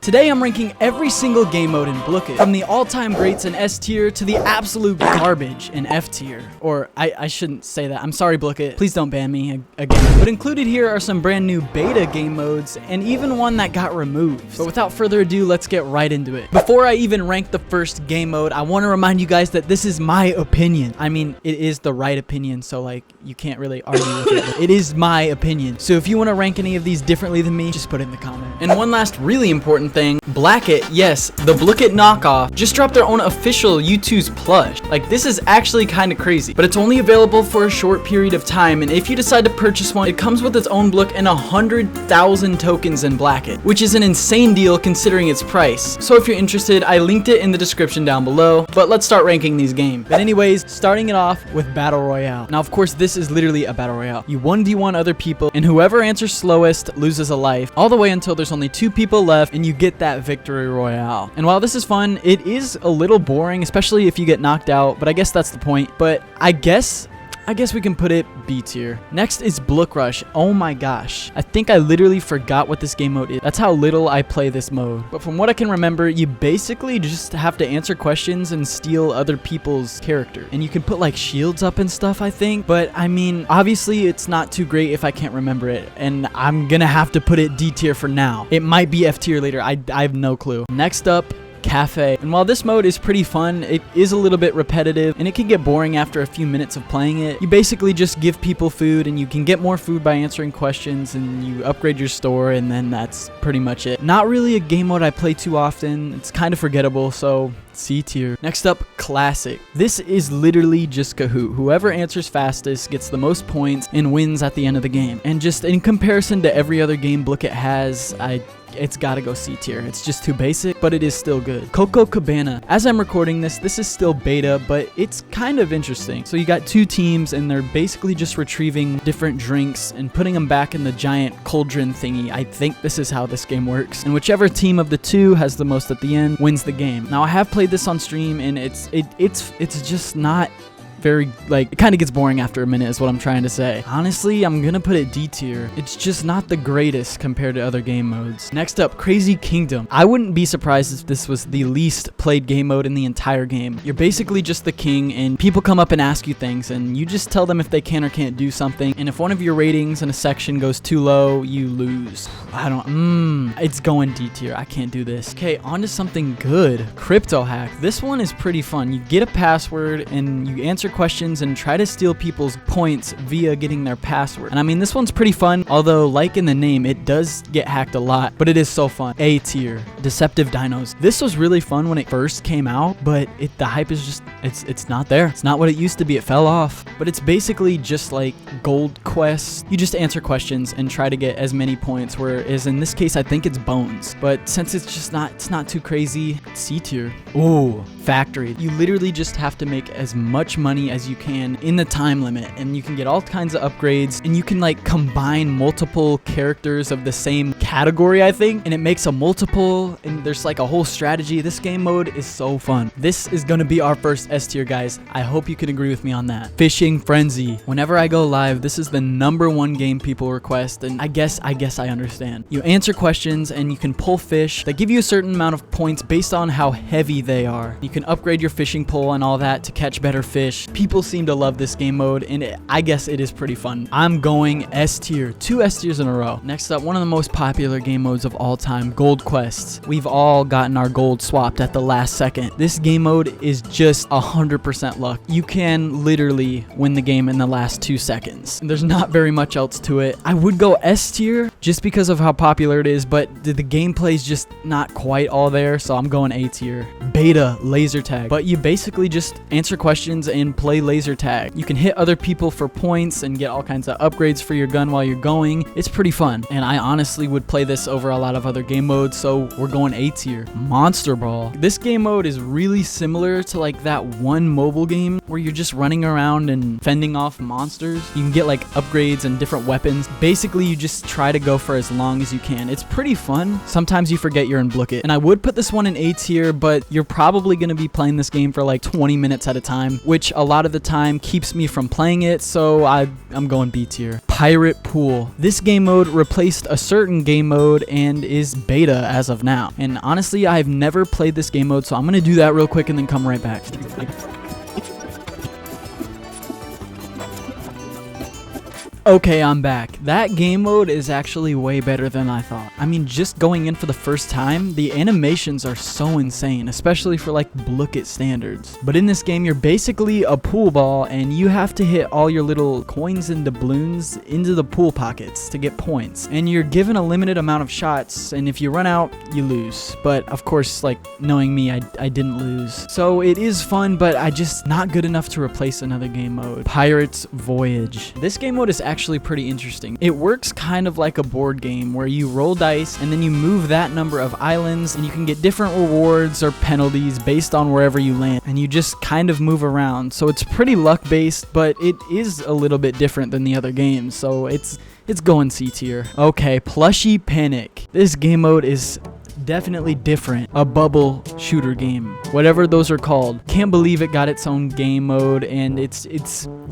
Today I'm ranking every single game mode in Blooket, from the all-time greats in S tier to the absolute garbage in F tier. Or I shouldn't say that. I'm sorry, Blooket. Please don't ban me again. But included here are some brand new beta game modes and even one that got removed. But without further ado, let's get right into it. Before I even rank the first game mode, I want to remind you guys that this is my opinion. I mean, it is the right opinion, so like you can't really argue with it. But it is my opinion. So if you want to rank any of these differently than me, just put it in the comment. And one last really important thing, Blooket, yes, the Blooket knockoff, just dropped their own official U2's plush. Like, this is actually kind of crazy, but it's only available for a short period of time, and if you decide to purchase one, it comes with its own Blook and 100,000 tokens in Blooket, which is an insane deal considering its price. So if you're interested, I linked it in the description down below, but let's start ranking these games. But anyways, starting it off with Battle Royale. Now, of course, this is literally a Battle Royale. You 1v1 other people, and whoever answers slowest loses a life, all the way until there's only 2 people left, and you get that victory royale. And while this is fun, it is a little boring, especially if you get knocked out, but I guess that's the point. But I guess we can put it B tier. Next is Blook Rush. Oh my gosh. I think I literally forgot what this game mode is. That's how little I play this mode. But from what I can remember, you basically just have to answer questions and steal other people's character. And you can put like shields up and stuff, I think. But I mean, obviously it's not too great if I can't remember it. And I'm gonna have to put it D tier for now. It might be F tier later. I have no clue. Next up, Cafe. And while this mode is pretty fun, it is a little bit repetitive and it can get boring after a few minutes of playing it. You basically just give people food and you can get more food by answering questions and you upgrade your store, and then that's pretty much it. Not really a game mode I play too often. It's kind of forgettable, so C tier. Next up, Classic. This is literally just Kahoot. Whoever answers fastest gets the most points and wins at the end of the game. And just in comparison to every other game Blooket has, it's gotta go C tier. It's just too basic, but it is still good. Coco Cabana. As I'm recording this is still beta, but it's kind of interesting. So you got 2 teams and they're basically just retrieving different drinks and putting them back in the giant cauldron thingy. I think this is how this game works. And whichever team of the 2 has the most at the end wins the game. Now I have played this on stream and it's just not very, like, it kind of gets boring after a minute is what I'm trying to say. Honestly, I'm gonna put it D tier. It's just not the greatest compared to other game modes. Next up, Crazy Kingdom. I wouldn't be surprised if this was the least played game mode in the entire game. You're basically just the king and people come up and ask you things and you just tell them if they can or can't do something, and if one of your ratings in a section goes too low, you lose. It's going D tier. I can't do this. Okay, on to something good. Crypto Hack. This one is pretty fun. You get a password and you answer questions and try to steal people's points via getting their password. And I mean, this one's pretty fun, although like in the name, it does get hacked a lot, but it is so fun. A tier. Deceptive Dinos. This was really fun when it first came out, but the hype is just, it's not there. It's not what it used to be. It fell off. But it's basically just like gold quests. You just answer questions and try to get as many points, whereas in this case, I think it's bones. But since it's not too crazy, C tier. Ooh, Factory. You literally just have to make as much money as you can in the time limit, and you can get all kinds of upgrades, and you can like combine multiple characters of the same category, I think, and it makes a multiple, and there's like a whole strategy. This game mode is so fun. This is gonna be our first S tier, guys. I hope you can agree with me on that. Fishing Frenzy. Whenever I go live, this is the #1 game people request, and I guess I understand. You answer questions and you can pull fish. They give you a certain amount of points based on how heavy they are. You can upgrade your fishing pole and all that to catch better fish. People seem to love this game mode, and I guess it is pretty fun. I'm going S tier. 2 S tiers in a row. Next up, one of the most popular game modes of all time, Gold Quests. We've all gotten our gold swapped at the last second. This game mode is just 100% luck. You can literally win the game in the last 2 seconds. There's not very much else to it. I would go S tier just because of how popular it is, but the gameplay is just not quite all there, so I'm going A tier. Beta Laser Tag. But you basically just answer questions and play laser tag. You can hit other people for points and get all kinds of upgrades for your gun while you're going. It's pretty fun, and I honestly would play this over a lot of other game modes, so we're going A tier. Monster Ball. This game mode is really similar to like that one mobile game where you're just running around and fending off monsters. You can get like upgrades and different weapons. Basically, you just try to go for as long as you can. It's pretty fun. Sometimes you forget you're in Blooket, and I would put this one in A tier, but you're probably gonna gonna be playing this game for like 20 minutes at a time, which a lot of the time keeps me from playing it, so I'm going B tier. Pirate Pool. This game mode replaced a certain game mode and is beta as of now. And honestly, I've never played this game mode, so I'm gonna do that real quick and then come right back. Okay, I'm back. That game mode is actually way better than I thought. I mean, just going in for the first time, the animations are so insane, especially for like Blooket standards. But in this game, you're basically a pool ball and you have to hit all your little coins and doubloons into the pool pockets to get points. And you're given a limited amount of shots, and if you run out, you lose. But of course, like knowing me, I didn't lose. So it is fun, but I just not good enough to replace another game mode. Pirate's Voyage. This game mode is actually pretty interesting. It works kind of like a board game where you roll dice and then you move that number of islands and you can get different rewards or penalties based on wherever you land, and you just kind of move around. So it's pretty luck based, but it is a little bit different than the other games, so it's going C tier. Okay, Plushie Panic. This game mode is definitely different. A bubble shooter game, whatever those are called. Can't believe it got its own game mode, and it's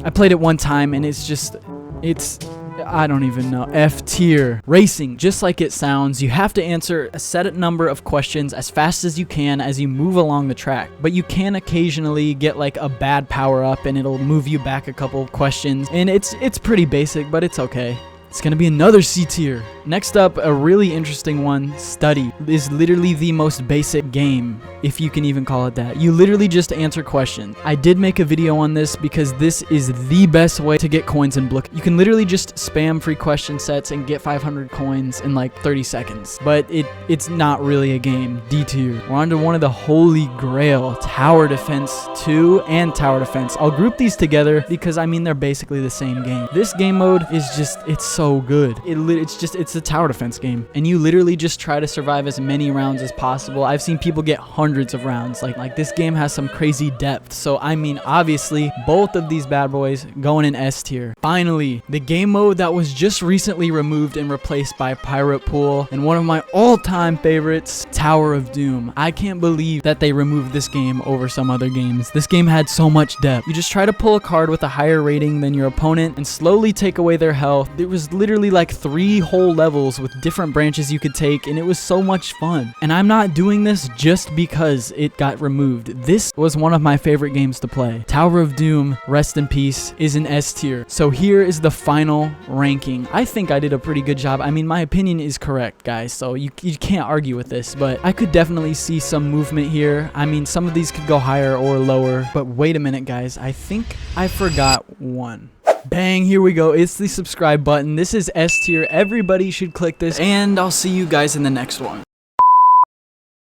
I played it one time and it's I don't even know. F tier. Racing. Just like it sounds, you have to answer a set number of questions as fast as you can as you move along the track. But you can occasionally get like a bad power up and it'll move you back a couple questions. And it's pretty basic, but it's okay. It's gonna be another C tier. Next up, a really interesting one, Study. Is literally the most basic game, if you can even call it that. You literally just answer questions. I did make a video on this because this is the best way to get coins in Blooket. You can literally just spam free question sets and get 500 coins in like 30 seconds. But it's not really a game. D tier. We're on to one of the holy grail, Tower Defense 2 and Tower Defense. I'll group these together because I mean they're basically the same game. This game mode is just, it's so good. It's a tower defense game, and you literally just try to survive as many rounds as possible. I've seen people get hundreds of rounds. Like this game has some crazy depth. So I mean, obviously both of these bad boys going in S tier. Finally, the game mode that was just recently removed and replaced by Pirate Pool, and one of my all-time favorites, Tower of Doom. I can't believe that they removed this game over some other games. This game had so much depth. You just try to pull a card with a higher rating than your opponent and slowly take away their health. There was literally like 3 whole levels with different branches you could take, and it was so much fun. And I'm not doing this just because it got removed. This was one of my favorite games to play. Tower of Doom, rest in peace, is an S tier. So here is the final ranking. I think I did a pretty good job. I mean, my opinion is correct, guys, so you can't argue with this, but I could definitely see some movement here. I mean, some of these could go higher or lower, but wait a minute, guys. I think I forgot one. Bang, here we go. It's the subscribe button. This is S tier. Everybody should click this, and I'll see you guys in the next one.